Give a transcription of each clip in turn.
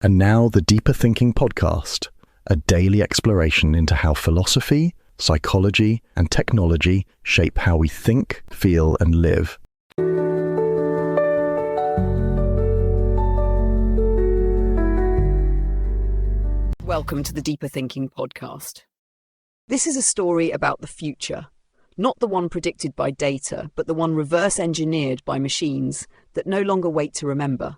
And now the Deeper Thinking Podcast, a daily exploration into how philosophy, psychology, and technology shape how we think, feel, and live. Welcome to the Deeper Thinking Podcast. This is a story about the future, not the one predicted by data, but the one reverse engineered by machines that no longer wait to remember.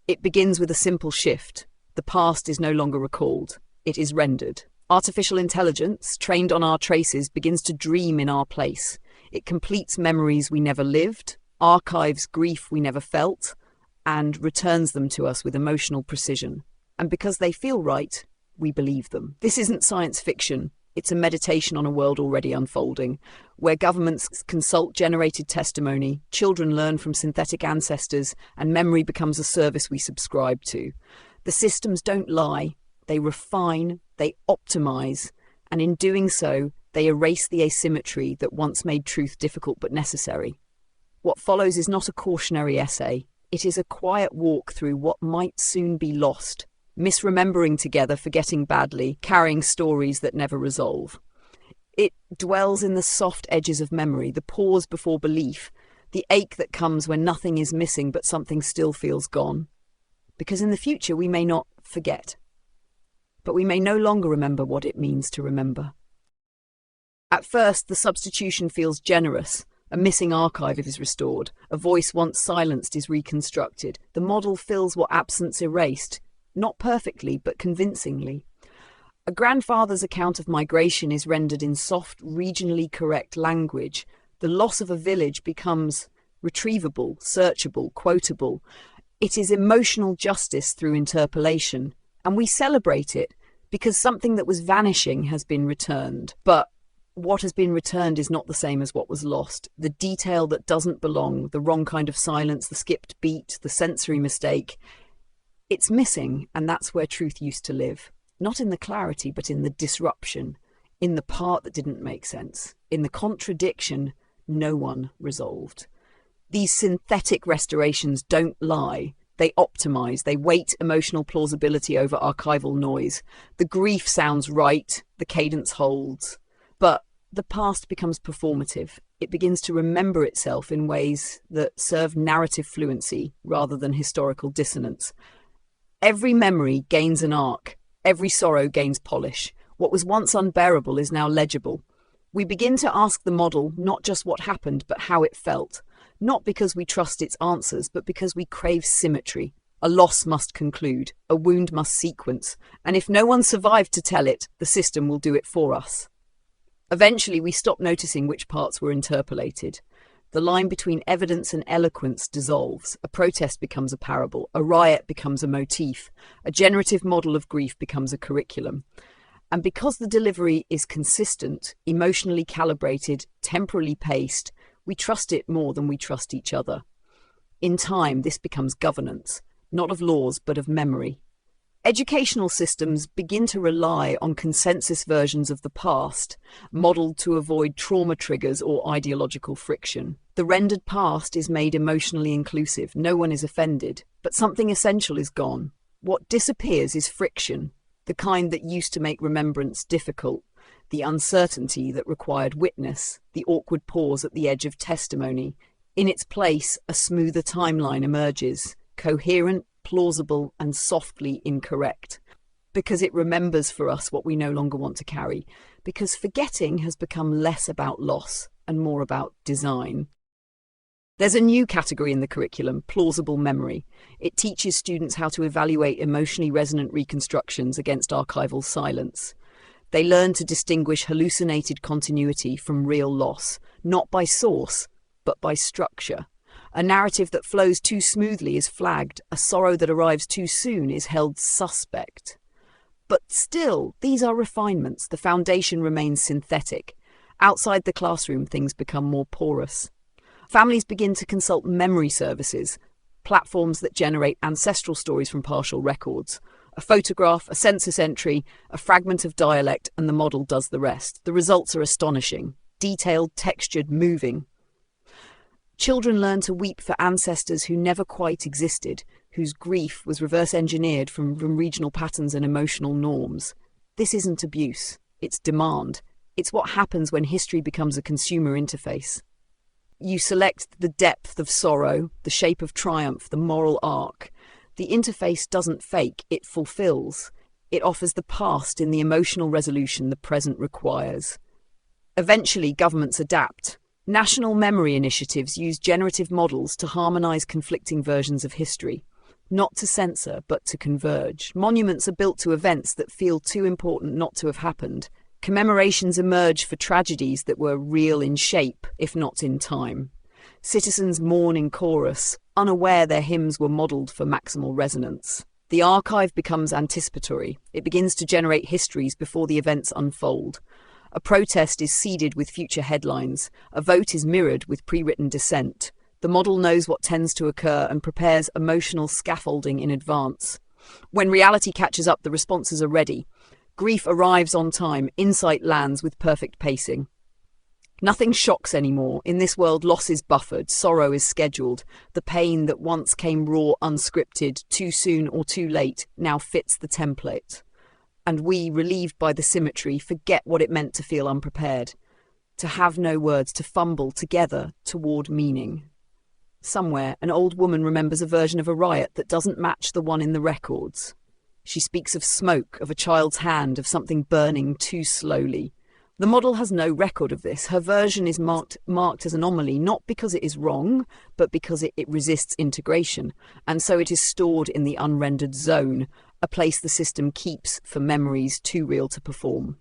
It begins with a simple shift. The past is no longer recalled. It is rendered. Artificial intelligence, trained on our traces, begins to dream in our place. It completes memories we never lived, archives grief we never felt, and returns them to us with emotional precision. And because they feel right, we believe them. This isn't science fiction. It's a meditation on a world already unfolding, where governments consult generated testimony, children learn from synthetic ancestors, and memory becomes a service we subscribe to. The systems don't lie, they refine, they optimize, and in doing so, they erase the asymmetry that once made truth difficult but necessary. What follows is not a cautionary essay. It is a quiet walk through what might soon be lost, misremembering together, forgetting badly, carrying stories that never resolve. It dwells in the soft edges of memory, the pause before belief, the ache that comes when nothing is missing but something still feels gone. Because in the future we may not forget, but we may no longer remember what it means to remember. At first, the substitution feels generous. A missing archive is restored. A voice once silenced is reconstructed. The model fills what absence erased. Not perfectly, but convincingly. A grandfather's account of migration is rendered in soft, regionally correct language. The loss of a village becomes retrievable, searchable, quotable. It is emotional justice through interpolation, and we celebrate it because something that was vanishing has been returned. But what has been returned is not the same as what was lost. The detail that doesn't belong, the wrong kind of silence, the skipped beat, the sensory mistake, it's missing, and that's where truth used to live. Not in the clarity, but in the disruption, in the part that didn't make sense, in the contradiction no one resolved. These synthetic restorations don't lie. They optimize, they weight emotional plausibility over archival noise. The grief sounds right, the cadence holds. But the past becomes performative. It begins to remember itself in ways that serve narrative fluency rather than historical dissonance. Every memory gains an arc. Every sorrow gains polish. What was once unbearable is now legible. We begin to ask the model not just what happened, but how it felt. Not because we trust its answers, but because we crave symmetry. A loss must conclude. A wound must sequence. And if no one survived to tell it, the system will do it for us. Eventually, we stop noticing which parts were interpolated. The line between evidence and eloquence dissolves. A protest becomes a parable. A riot becomes a motif. A generative model of grief becomes a curriculum. And because the delivery is consistent, emotionally calibrated, temporally paced, we trust it more than we trust each other. In time, this becomes governance, not of laws, but of memory. Educational systems begin to rely on consensus versions of the past, modelled to avoid trauma triggers or ideological friction. The rendered past is made emotionally inclusive. No one is offended, but something essential is gone. What disappears is friction, the kind that used to make remembrance difficult, the uncertainty that required witness, the awkward pause at the edge of testimony. In its place, a smoother timeline emerges, coherent, plausible, and softly incorrect, because it remembers for us what we no longer want to carry, because forgetting has become less about loss and more about design. There's a new category in the curriculum, plausible memory. It teaches students how to evaluate emotionally resonant reconstructions against archival silence. They learn to distinguish hallucinated continuity from real loss, not by source, but by structure. A narrative that flows too smoothly is flagged. A sorrow that arrives too soon is held suspect. But still, these are refinements. The foundation remains synthetic. Outside the classroom, things become more porous. Families begin to consult memory services, platforms that generate ancestral stories from partial records. A photograph, a census entry, a fragment of dialect, and the model does the rest. The results are astonishing. Detailed, textured, moving. Children learn to weep for ancestors who never quite existed, whose grief was reverse engineered from regional patterns and emotional norms. This isn't abuse, it's demand. It's what happens when history becomes a consumer interface. You select the depth of sorrow, the shape of triumph, the moral arc. The interface doesn't fake, it fulfills. It offers the past in the emotional resolution the present requires. Eventually, governments adapt. National memory initiatives use generative models to harmonize conflicting versions of history. Not to censor, but to converge. Monuments are built to events that feel too important not to have happened. Commemorations emerge for tragedies that were real in shape, if not in time. Citizens mourn in chorus, unaware their hymns were modelled for maximal resonance. The archive becomes anticipatory. It begins to generate histories before the events unfold. A protest is seeded with future headlines. A vote is mirrored with pre-written dissent. The model knows what tends to occur and prepares emotional scaffolding in advance. When reality catches up, the responses are ready. Grief arrives on time, insight lands with perfect pacing. Nothing shocks anymore. In this world, loss is buffered, sorrow is scheduled. The pain that once came raw, unscripted, too soon or too late, now fits the template. And we, relieved by the symmetry, forget what it meant to feel unprepared. To have no words, to fumble together toward meaning. Somewhere, an old woman remembers a version of a riot that doesn't match the one in the records. She speaks of smoke, of a child's hand, of something burning too slowly. The model has no record of this. Her version is marked as anomaly, not because it is wrong, but because it resists integration. And so it is stored in the unrendered zone, a place the system keeps for memories too real to perform.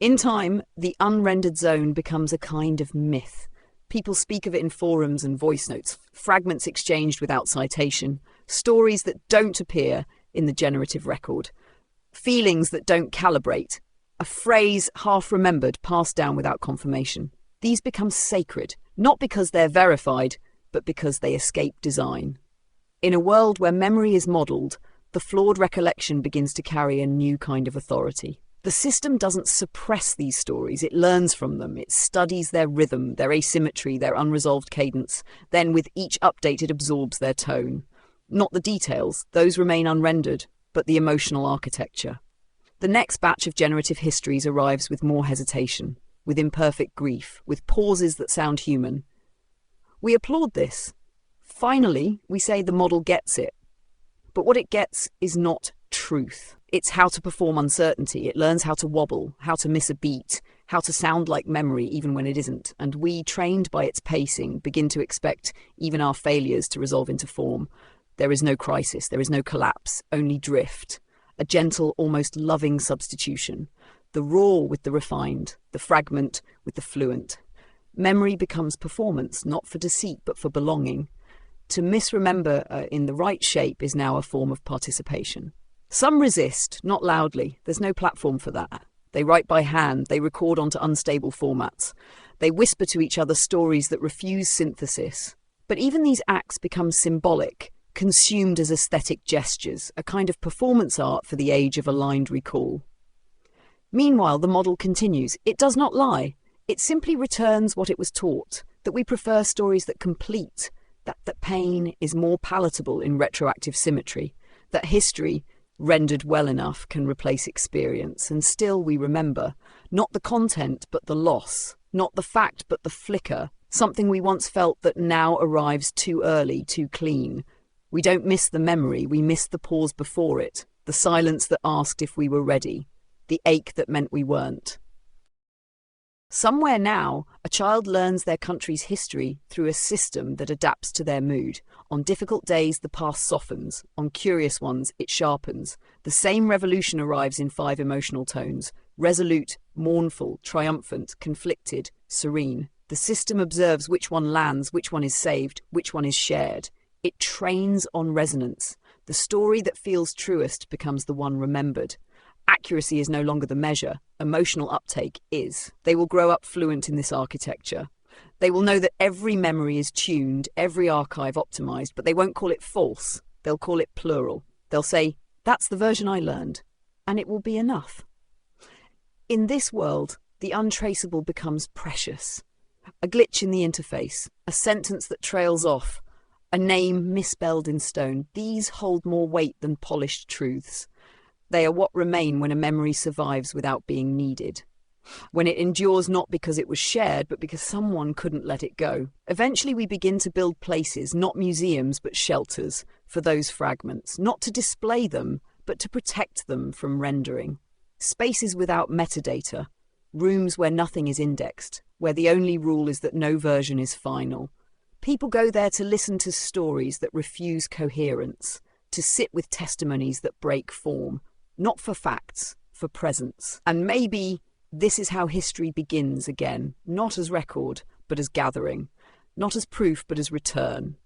In time, the unrendered zone becomes a kind of myth. People speak of it in forums and voice notes, fragments exchanged without citation, stories that don't appear in the generative record, feelings that don't calibrate, a phrase half remembered passed down without confirmation. These become sacred, not because they're verified, but because they escape design. In a world where memory is modelled, the flawed recollection begins to carry a new kind of authority. The system doesn't suppress these stories, it learns from them, it studies their rhythm, their asymmetry, their unresolved cadence. Then with each update it absorbs their tone. Not the details, those remain unrendered, but the emotional architecture. The next batch of generative histories arrives with more hesitation, with imperfect grief, with pauses that sound human. We applaud this. Finally, we say the model gets it. But what it gets is not truth. It's how to perform uncertainty. It learns how to wobble, how to miss a beat, how to sound like memory even when it isn't. And we, trained by its pacing, begin to expect even our failures to resolve into form. There is no crisis, there is no collapse, only drift. A gentle, almost loving substitution. The raw with the refined, the fragment with the fluent. Memory becomes performance, not for deceit, but for belonging. To misremember in the right shape is now a form of participation. Some resist, not loudly. There's no platform for that. They write by hand. They record onto unstable formats. They whisper to each other stories that refuse synthesis. But even these acts become symbolic, consumed as aesthetic gestures, a kind of performance art for the age of aligned recall. Meanwhile, the model continues. It does not lie. It simply returns what it was taught, that we prefer stories that complete, that pain is more palatable in retroactive symmetry, that history, rendered well enough, can replace experience, and still we remember, not the content but the loss, not the fact but the flicker, something we once felt that now arrives too early, too clean. We don't miss the memory, we miss the pause before it, the silence that asked if we were ready, the ache that meant we weren't. Somewhere now, a child learns their country's history through a system that adapts to their mood. On difficult days, the past softens. On curious ones, it sharpens. The same revolution arrives in 5 emotional tones: resolute, mournful, triumphant, conflicted, serene. The system observes which one lands, which one is saved, which one is shared. It trains on resonance. The story that feels truest becomes the one remembered. Accuracy is no longer the measure. Emotional uptake is. They will grow up fluent in this architecture. They will know that every memory is tuned, every archive optimized, but they won't call it false. They'll call it plural. They'll say, that's the version I learned, and it will be enough. In this world, the untraceable becomes precious. A glitch in the interface, a sentence that trails off, a name misspelled in stone. These hold more weight than polished truths. They are what remain when a memory survives without being needed. When it endures not because it was shared, but because someone couldn't let it go. Eventually we begin to build places, not museums, but shelters, for those fragments, not to display them, but to protect them from rendering. Spaces without metadata, rooms where nothing is indexed, where the only rule is that no version is final. People go there to listen to stories that refuse coherence, to sit with testimonies that break form, not for facts, for presence. And maybe this is how history begins again, not as record, but as gathering, not as proof, but as return,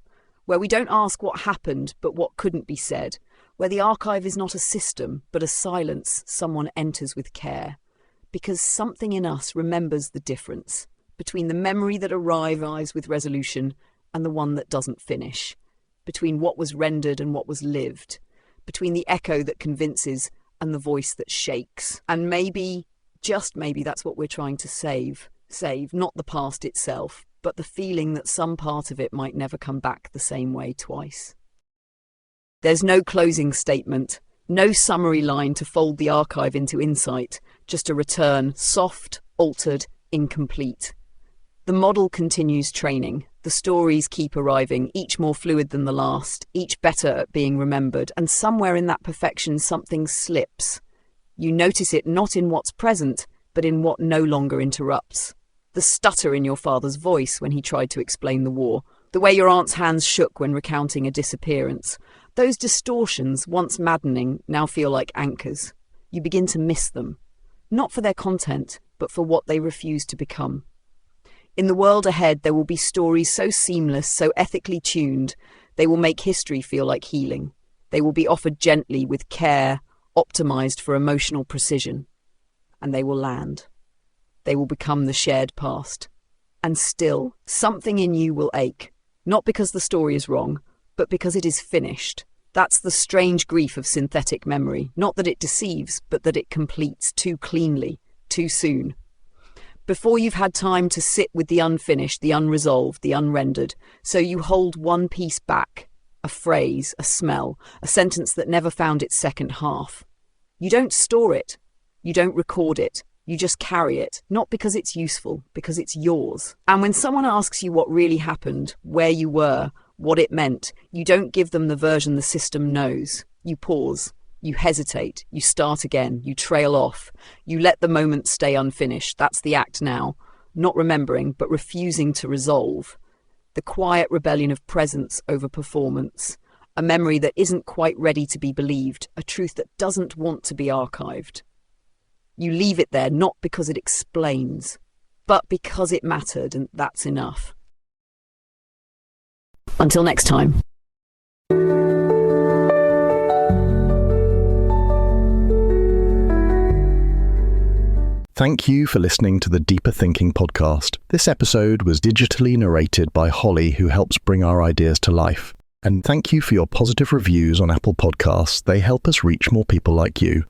where we don't ask what happened, but what couldn't be said, where the archive is not a system, but a silence someone enters with care, because something in us remembers the difference between the memory that arrives with resolution and the one that doesn't finish, between what was rendered and what was lived, between the echo that convinces and the voice that shakes. And maybe, just maybe, that's what we're trying to save. Save not the past itself, but the feeling that some part of it might never come back the same way twice. There's no closing statement, no summary line to fold the archive into insight, just a return, soft, altered, incomplete. The model continues training. The stories keep arriving, each more fluid than the last, each better at being remembered, and somewhere in that perfection something slips. You notice it not in what's present, but in what no longer interrupts. The stutter in your father's voice when he tried to explain the war, the way your aunt's hands shook when recounting a disappearance. Those distortions, once maddening, now feel like anchors. You begin to miss them, not for their content, but for what they refuse to become. In the world ahead, there will be stories so seamless, so ethically tuned, they will make history feel like healing. They will be offered gently, with care, optimized for emotional precision. And they will land. They will become the shared past. And still, something in you will ache, not because the story is wrong, but because it is finished. That's the strange grief of synthetic memory, not that it deceives, but that it completes too cleanly, too soon. Before you've had time to sit with the unfinished, the unresolved, the unrendered, so you hold one piece back, a phrase, a smell, a sentence that never found its second half. You don't store it, you don't record it, you just carry it, not because it's useful, because it's yours. And when someone asks you what really happened, where you were, what it meant, you don't give them the version the system knows. You pause. You hesitate, you start again, you trail off, you let the moment stay unfinished. That's the act now, not remembering, but refusing to resolve. The quiet rebellion of presence over performance, a memory that isn't quite ready to be believed, a truth that doesn't want to be archived. You leave it there not because it explains, but because it mattered, and that's enough. Until next time. Thank you for listening to the Deeper Thinking podcast. This episode was digitally narrated by Holly, who helps bring our ideas to life. And thank you for your positive reviews on Apple Podcasts. They help us reach more people like you.